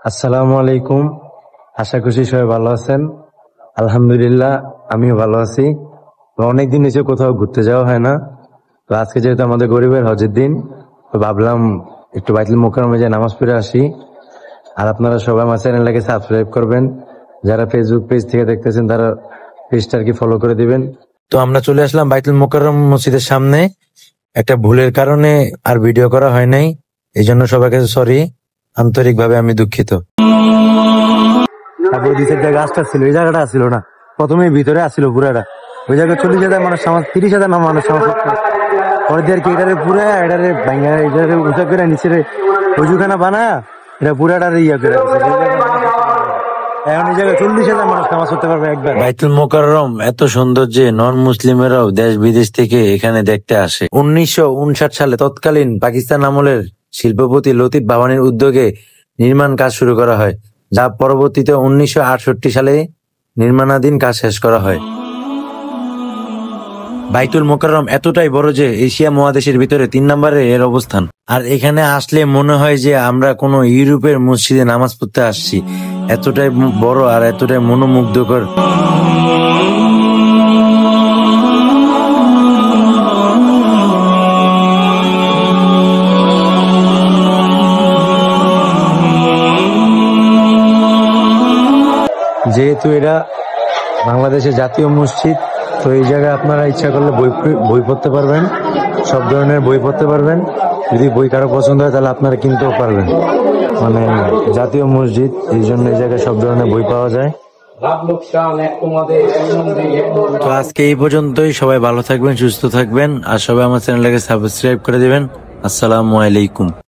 আসসালামু আলাইকুম। আশা করছি সবাই ভালো আছেন। আলহামদুলিল্লাহ আমিও ভালো আছি। অনেকদিন এসে কোথাও ঘুরতে যাওয়া হয় না, তো আজকে যেহেতু আমাদের গরিবের হজের দিন, তো ভাবলাম একটু বাইতুল মোকাররমে যে নামাজ পড়ে আসি। আর আপনারা সবাই আমার চ্যানেলটাকে সাবস্ক্রাইব করবেন, যারা ফেসবুক পেজ থেকে দেখতেছেন তারা পেজটাকে ফলো করে দিবেন। তো আমরা চলে আসলাম বাইতুল মোকাররম মসজিদের সামনে। একটা ভুলের কারণে আর ভিডিও করা হয় নাই, এই জন্য সবার কাছে সরি, আন্তরিকভাবে আমি দুঃখিত। তারপরে নিচের যে গাছটা ছিল এই জায়গাটা আসছিল না, প্রথমে ভিতরে আসছিল পুরাটা। ওই জায়গায় 40,000 মানুষ, 30,000 মানুষ পরে দিয়ে আর কি এটারে পুরা এটারে ভাঙা এটারে উঁচা করে নিচে উজুখানা বানা এটা পুরাটারে ইয়া করে এখন এই জায়গায় 40,000 মানুষ নামাজ পড়তে পারবে একবার। বাইতুল মোকাররম এত সুন্দর যে নন মুসলিমেরাও দেশ বিদেশ থেকে এখানে দেখতে আসে। 1959 সালে তৎকালীন পাকিস্তান আমলের শিল্পপতি লতিফ বাবানির উদ্যোগে নির্মাণ কাজ শুরু করা হয়, যা পরবর্তীতে 1968 সালে নির্মাণাধীন কাজ শেষ করা হয়। বাইতুল মোকাররম এতটাই বড় যে এশিয়া মহাদেশের ভিতরে 3 নম্বরে এর অবস্থান। আর এখানে আসলে মনে হয় যে আমরা কোনো ইউরোপের মসজিদে নামাজ পড়তে আসছি, এতটাই বড় আর এতটাই মনোমুগ্ধকর। যেহেতু এটা বাংলাদেশের জাতীয় মসজিদ, তো এই জায়গায় আপনারা ইচ্ছা করলে বই পড়তে পারবেন, সব ধরনের বই পড়তে পারবেন। যদি বই কারো পছন্দ হয় তাহলে আপনারা কিনতেও পারবেন। মানে জাতীয় মসজিদ, এই জন্য এই জায়গায় সব ধরনের বই পাওয়া যায়। তো আজকে এই পর্যন্তই। সবাই ভালো থাকবেন, সুস্থ থাকবেন, আর সবাই আমার চ্যানেলটাকে সাবস্ক্রাইব করে দিবেন। আসসালামু আলাইকুম।